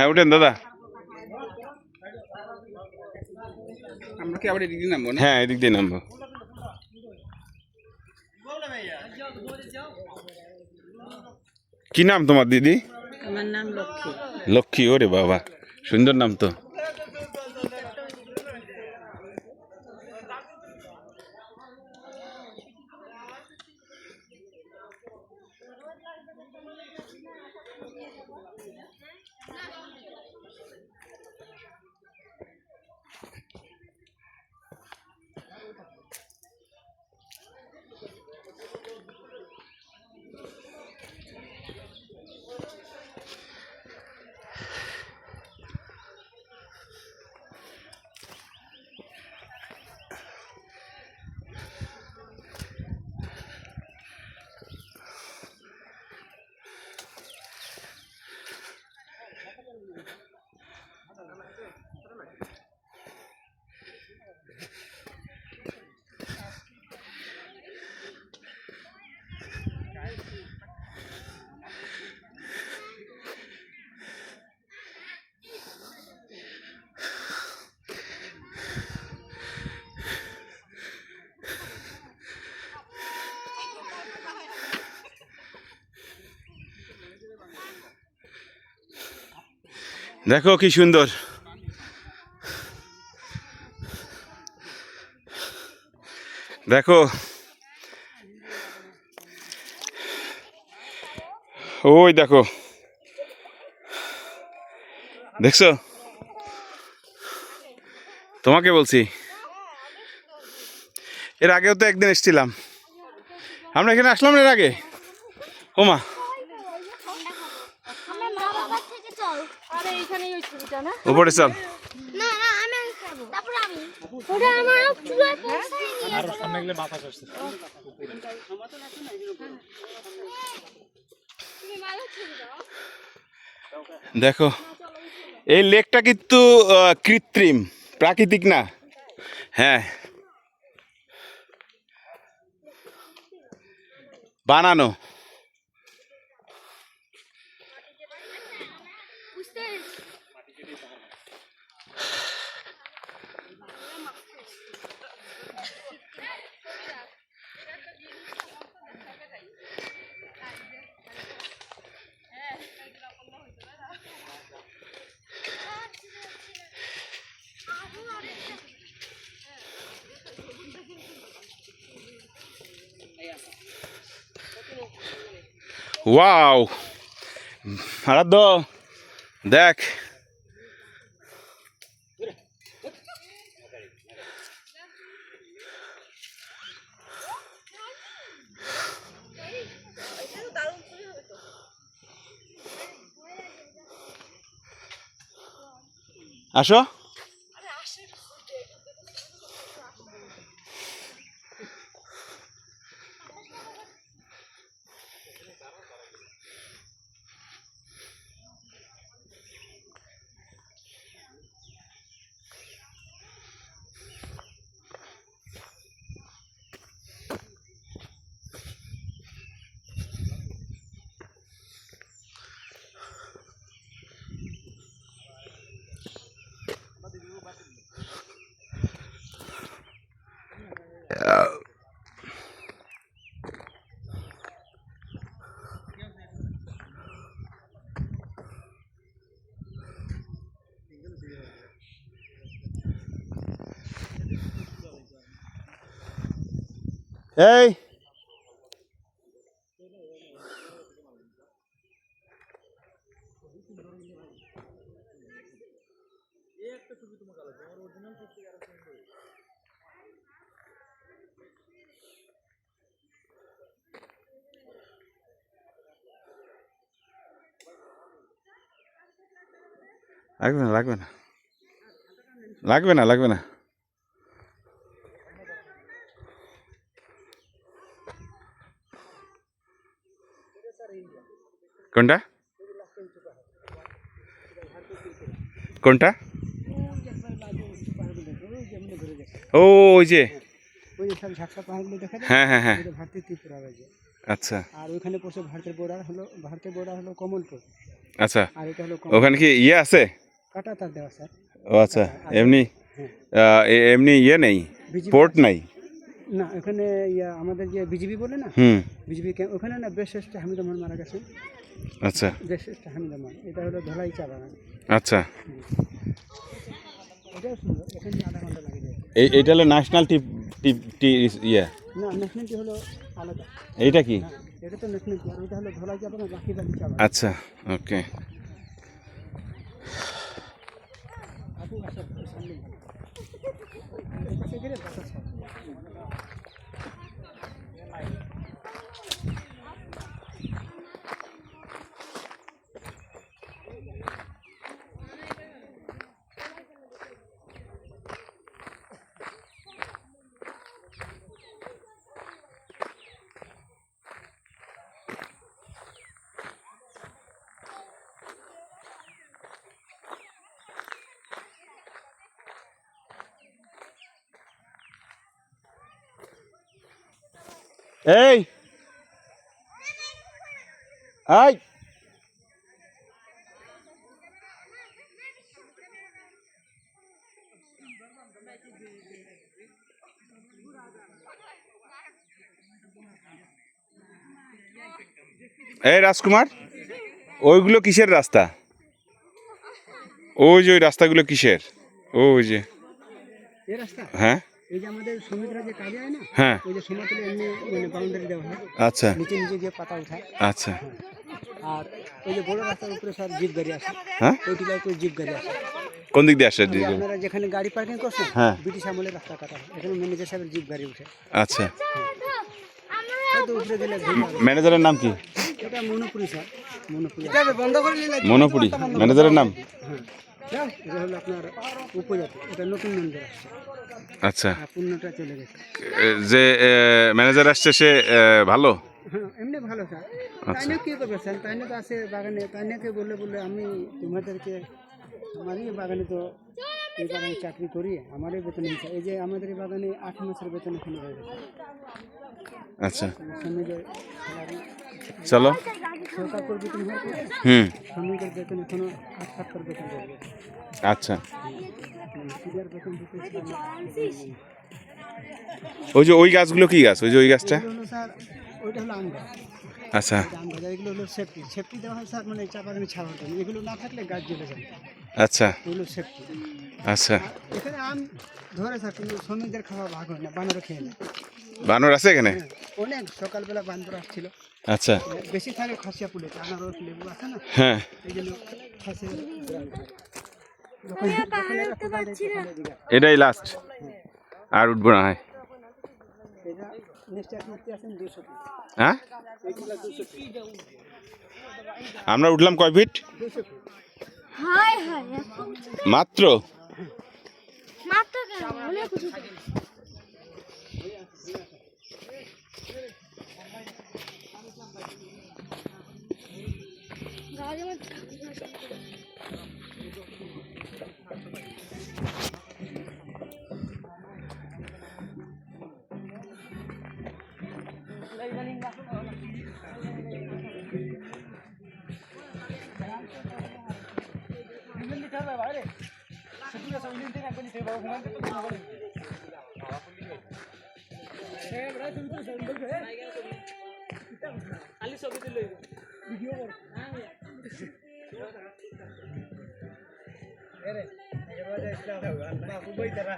হ্যাঁ উঠেন দাদা। আমরা কি আবার এদিক দিয়ে নামবো না? হ্যাঁ এদিক দিয়ে নামবো। কি নাম তোমার দিদি? আমার নাম লক্ষ্মী। লক্ষ্মী, ওরে বাবা সুন্দর নাম তো। দেখো কি সুন্দর। দেখো ওই দেখো, দেখছো? তোমাকে বলছি, এর আগেও তো একদিন এসেছিলাম আমরা এখানে, আসলাম এর আগে। ওমা উপরে চল। দেখো এই লেকটা কিন্তু কৃত্রিম, প্রাকৃতিক না। হ্যাঁ বানানো। ওয়াও আরাধ্য দেখ, আসো। এই লাগবে না, লাগবে না, লাগবে না, লাগবে না। কোনটা কোনটা? ও ওই যে, হ্যাঁ হ্যাঁ হ্যাঁ, আচ্ছা। আর ওইখানে পড়ছে ভারতের বর্ডার হলো কমলপুর। আচ্ছা, আর এটা হলো ওখানে কি ইয়ে আছে? কাটা তার দেওয়া স্যার। ও আচ্ছা, এমনি এমনি ইয়ে নেই, বিজিবি পোর্ট নাই? না, এখানে আমাদের যে বিজিবি বলে না, হুম, বিজিবি ক্যাম্প ওখানে না, বেশ শেষটা হামিদ রহমান মারা গেছে। আচ্ছা বেশ শেষটা হামিদ রহমান, এটা হলো ধলাই চা বাগান। আচ্ছা। এটাও সুন্দর, এখানে আধা ঘন্টা লাগে যায়। এইটা হলো ন্যাশনাল টি টি টি ইয়ে, না, ন্যাশনালটি হলো আলাদা। এইটা কি? হ্যাঁ, এটা তো ন্যাশনালটি, আর ওটা হলো ধলাই চা বাগান, বাকি বাকি চা বাগান। আচ্ছা, ওকে। আপনি আসেন, সামনে এই পাশে গেলে বাতাস পাবেন। এই আই, এই রাজকুমার, ওইগুলো কিসের রাস্তা? ওই যে ওই রাস্তাগুলো কিসের? ওই যে, এই রাস্তা, হ্যাঁ এই যে আমাদের শ্রমিকরা যে কাজে হয় না, হ্যাঁ, ওই যে সমতলে এমনি মানে বাউন্ডারি দেওয়া হয়, আচ্ছা নিচে নিচে দিয়ে পাতা উঠায়। আচ্ছা, আর ওই যে বড় রাস্তার উপরে সব জিপ গাড়ি আসে, হ্যাঁ, ওইটিলার উপরে জিপ গাড়ি আসে। কোন দিক দিয়ে আসে? ওই যে আপনারা যেখানে গাড়ি পার্কিং করছেন, হ্যাঁ। ব্রিটিশ আমলের রাস্তা কাটা হয়, এখানে ম্যানেজার সাহেবের জিপ গাড়ি উঠে। আচ্ছা, হয়তো উপরে দিলে ভিড় হবে। ম্যানেজারের নাম কি? এটা মনোপুরি স্যার, মনোপুরি। মনোপুরি ম্যানেজারের নাম? হ্যাঁ, এটা হলো আপনার উপজাতি, এটা নতুন ম্যানেজার আসছে, আচ্ছা, আর পূর্ণটা চলে গেছে। যে ম্যানেজার আসছে সে ভালো? হ্যাঁ, এমনি ভালো স্যার। তাই না, কি করবে স্যার, তাই না তো আছে বাগানে, তাই নাকে বললে বললে আমি তোমাদেরকে, আমারই বাগানে তো, এই বাগানে চাকরি করি, আমারই বেতন হিসাব, এই যে আমাদের এই বাগানে 8 মাসের বেতন এখানে হয়ে গেছে। আচ্ছা, শ্রমিকের স্যালারি, চলো। সরকার করে বেতন হওয়ার পরে হুম, শ্রমিকের বেতন এখনো 8-7 করে বেতন হয়ে গেছে। আচ্ছা। সিনিয়র বেতন দিতেছে আমরা। ওই যে ওই গাছগুলো কি গাছ? ওই যে ওই গাছটা? এগুলো হলো স্যার, ওইটা হলো আম গাছ, আচ্ছা এটা আম গাছ, এগুলো হলো সেফটি, সেফটি দেওয়া হয় স্যার, মানে চা বাগানে ছাড়ার জন্য, এগুলো না থাকলে গাছ জ্বলে যায়, আচ্ছা এগুলো সেফটি। আচ্ছা। এখানে আম ধরে স্যার, কিন্তু শ্রমিকদের খাওয়া ভাগ হয় না, বানরে খেয়ে নেয়। বানর আছে এখানে? হ্যাঁ, অনেক সকালবেলা বান্দর আসছিল, আচ্ছা, বেশি থাকে খাসিয়া ফুলে, আনারস লেবু আছে না, হ্যাঁ, এই জন্য খাসিয়া গ্রাম খায়। যখন যখন এরা কোদাল দেয় তখন এদিকে আসে। এটাই লাস্ট, আর উঠবো না হয়? এটা নেক্সট এক মুক্তি আছেন 200 ফিট, হ্যাঁ, এইগুলা 200 ফিট, আমরা উঠলাম কয় ফিট? 200 ফিট। হাই হাই মাত্র? মাত্র কেন অনেক কিছু গাড়ি মধ্যে এরে, এবার যাইছিলাম বাবু বই তারা